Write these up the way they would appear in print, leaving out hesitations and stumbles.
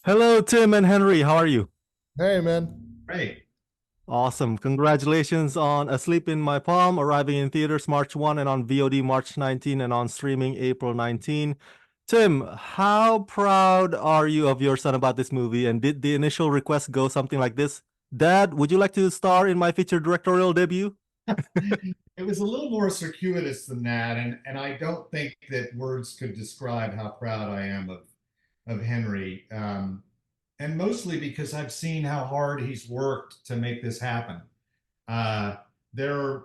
Hello, Tim and Henry. How are you? Hey, man. Great. Awesome. Congratulations on Asleep in My Palm, arriving in theaters March 1 and on VOD March 19 and on streaming April 19. Tim, how proud are you of your son about this movie? And did the initial request go something like this? Dad, would you like to star in my feature directorial debut? It was a little more circuitous than that, and I don't think that words could describe how proud I am of Henry. And mostly because I've seen how hard he's worked to make this happen. Uh, there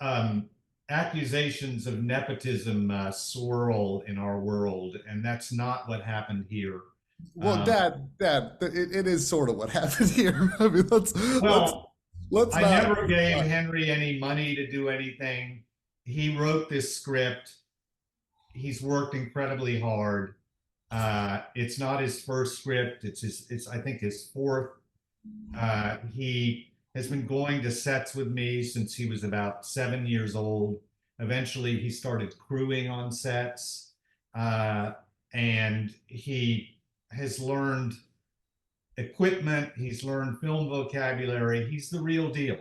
are accusations of nepotism swirl in our world, and that's not what happened here. Well, Um, Dad, it is sort of what happened here. I mean, let's well, let's I not. never gave Henry any money to do anything. He wrote this script. He's worked incredibly hard. It's not his first script. It's I think his fourth. He has been going to sets with me since he was about 7 years old. Eventually, he started crewing on sets, uh, and he has learned equipment. He's learned film vocabulary. He's the real deal,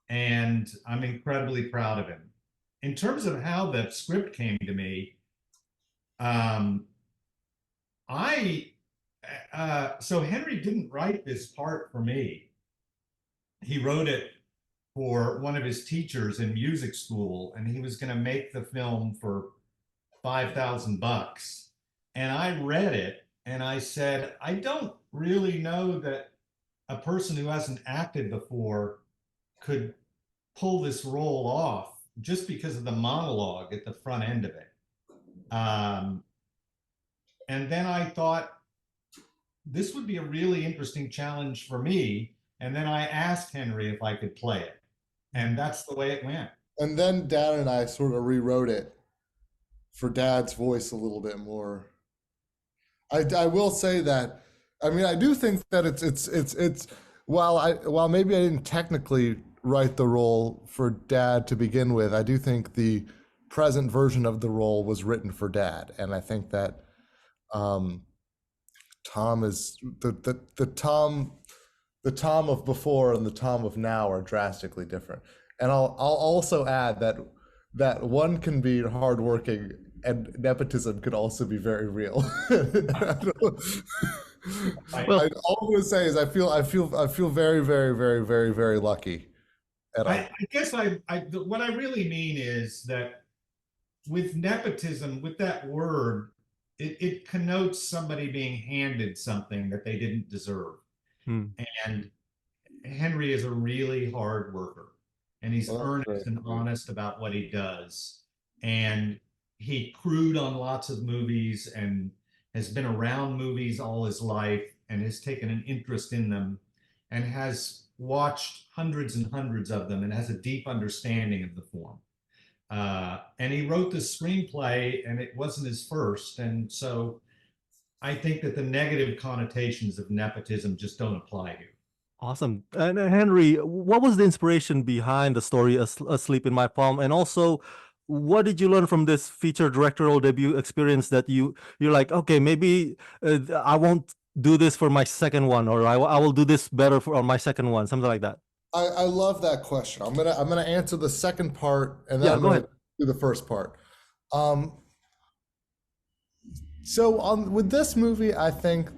and I'm incredibly proud of him. In terms of how the script came to me, um, I so Henry didn't write this part for me. He wrote it for one of his teachers in music school, and he was going to make the film for $5,000. And I read it, and I said, I don't really know that a person who hasn't acted before could pull this role off just because of the monologue at the front end of it. Um, and then I thought this would be a really interesting challenge for me. And then I asked Henry if I could play it. And that's the way it went. And then Dad and I sort of rewrote it for Dad's voice a little bit more. I will say that. I mean, I do think that it's while maybe I didn't technically write the role for Dad to begin with, I do think the present version of the role was written for Dad, and I think that um, Tom is the Tom of before and the Tom of now are drastically different. And I'll also add that one can be hardworking and nepotism could also be very real. I, Well, All I'm gonna say is I feel very, very, very, very, very lucky. And I guess what I really mean is that with nepotism, with that word, it connotes somebody being handed something that they didn't deserve. hmm. And Henry is a really hard worker, and he's well, that's earnest great. and honest about what he does. And he crewed on lots of movies and has been around movies all his life and has taken an interest in them and has watched hundreds and hundreds of them and has a deep understanding of the form. And he wrote this screenplay, and it wasn't his first. And so I think that the negative connotations of nepotism just don't apply here. Awesome. And Henry, what was the inspiration behind the story Asleep in My Palm? And also, what did you learn from this feature directorial debut experience that you're like, okay, maybe I won't do this for my second one, or I will do this better for on my second one, something like that. I love that question. I'm gonna answer the second part and then Yeah, I'm go gonna ahead. do the first part. Um, so on with this movie, I think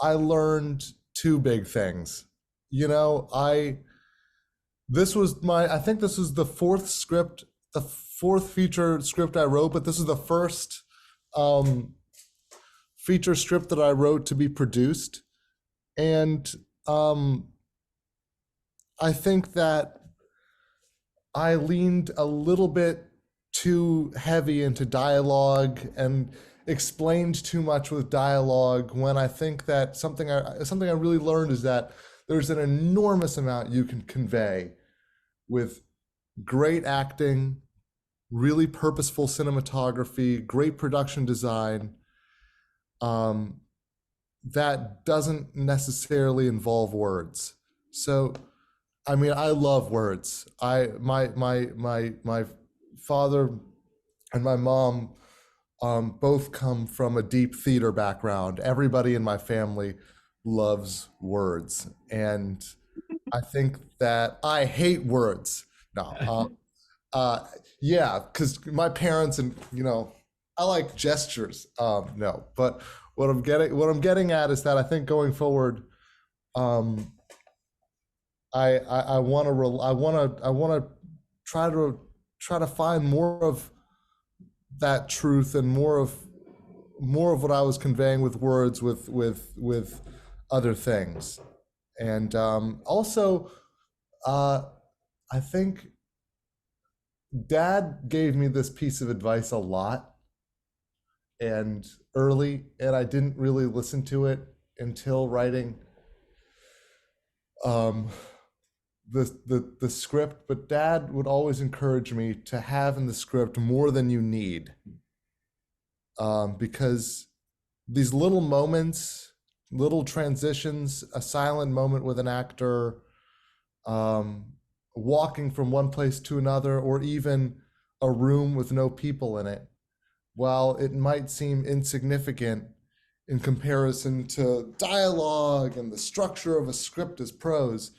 I learned two big things. You know, I think this was the fourth script, the fourth feature script I wrote, but this is the first um, feature script that I wrote to be produced. And um, I think that I leaned a little bit too heavy into dialogue and explained too much with dialogue when I think that something I really learned is that there's an enormous amount you can convey with great acting, really purposeful cinematography, great production design, um, that doesn't necessarily involve words. So, I mean, I love words. My father and my mom both come from a deep theater background. Everybody in my family loves words, and I think that I hate words. No, yeah, because my parents and I like gestures. No, but what I'm getting at is that I think going forward, um, I want to I want to try to find more of that truth and more of what I was conveying with words with other things, and also I think Dad gave me this piece of advice a lot and early, and I didn't really listen to it until writing um, the script. But Dad would always encourage me to have in the script more than you need, because these little moments, little transitions, a silent moment with an actor, um, walking from one place to another, or even a room with no people in it, while it might seem insignificant in comparison to dialogue and the structure of a script as prose,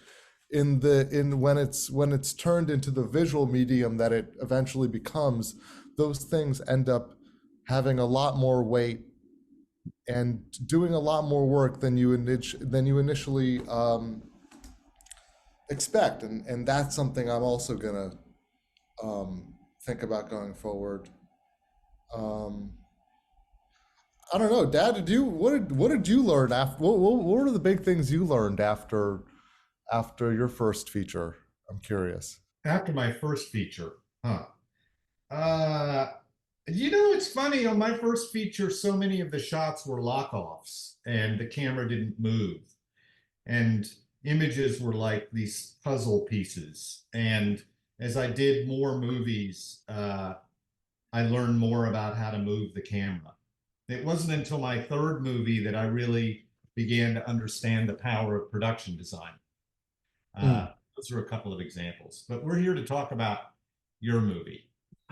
in when it's turned into the visual medium that it eventually becomes, those things end up having a lot more weight and doing a lot more work than you initially expect, and that's something I'm also gonna think about going forward. Um, I don't know, Dad. What did you learn after? What were the big things you learned after your first feature? I'm curious. After my first feature, huh? Uh, it's funny. On my first feature, so many of the shots were lock-offs, and the camera didn't move, and images were like these puzzle pieces. And as I did more movies, I learned more about how to move the camera. It wasn't until my third movie that I really began to understand the power of production design. Mm. Those are a couple of examples, but we're here to talk about your movie.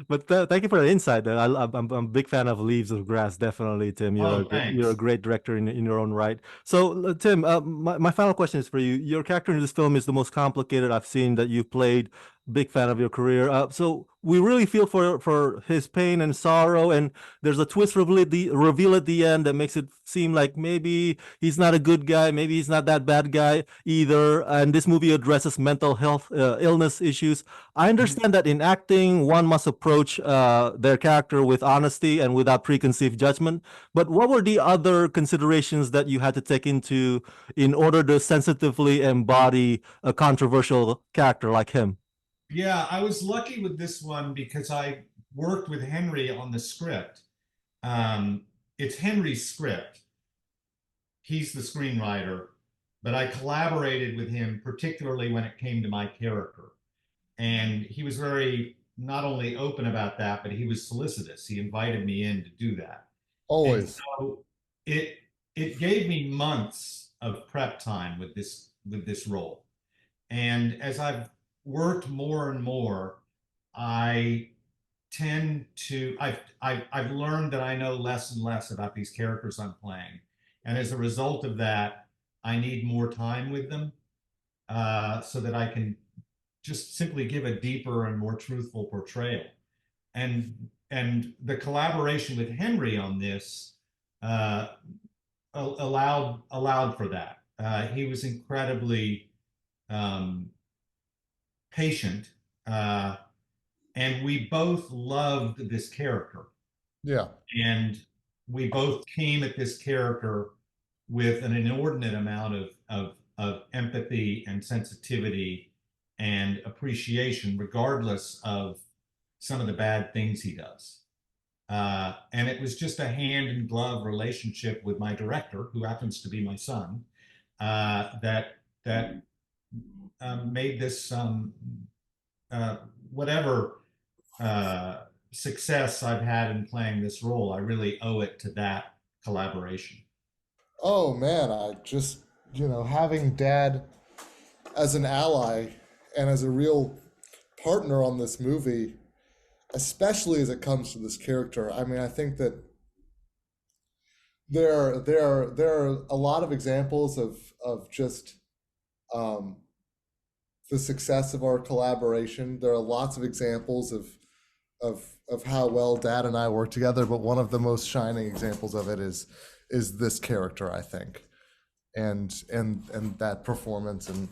But thank you for the insight. I'm a big fan of Leaves of Grass. Definitely, Tim. Oh, You're a thanks. great director in your own right. So, Tim, my final question is for you. Your character in this film is the most complicated I've seen that you've played. Big fan of your career. So we really feel for his pain and sorrow, and there's a twist reveal at the end that makes it seem like maybe he's not a good guy, maybe he's not that bad guy either. And this movie addresses mental health illness issues. I understand that in acting, one must approach their character with honesty and without preconceived judgment. But what were the other considerations that you had to take into in order to sensitively embody a controversial character like him? Yeah, I was lucky with this one because I worked with Henry on the script. It's Henry's script. He's the screenwriter, but I collaborated with him, particularly when it came to my character. And he was very not only open about that, but he was solicitous. He invited me in to do that. And Always. so it it gave me months of prep time with this role. And as I've worked more and more, I I've learned that I know less and less about these characters I'm playing. And as a result of that, I need more time with them, so that I can just simply give a deeper and more truthful portrayal. And the collaboration with Henry on this uh, allowed for that. He was incredibly um, patient, and we both loved this character, Yeah. and we both came at this character with an inordinate amount of empathy and sensitivity and appreciation, regardless of some of the bad things he does. And it was just a hand in glove relationship with my director, who happens to be my son, that made this uh, whatever success I've had in playing this role. I really owe it to that collaboration. Oh man, I just having Dad as an ally and as a real partner on this movie. especially as it comes to this character. I mean, I think that there are a lot of examples of just the success of our collaboration. There are lots of examples of how well Dad and I work together, but one of the most shining examples of it is this character, I think, and that performance, and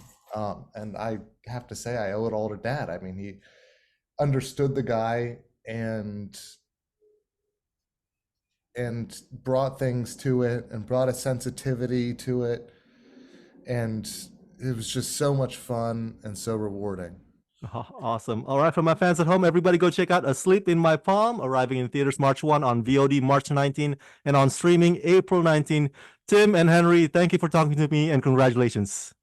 I have to say I owe it all to Dad. I mean, he understood the guy and brought things to it and brought a sensitivity to it, and it was just so much fun and so rewarding. Awesome. All right, for my fans at home, everybody go check out Asleep in My Palm, arriving in theaters March 1, on VOD March 19, and on streaming April 19. Tim and Henry, thank you for talking to me, and congratulations.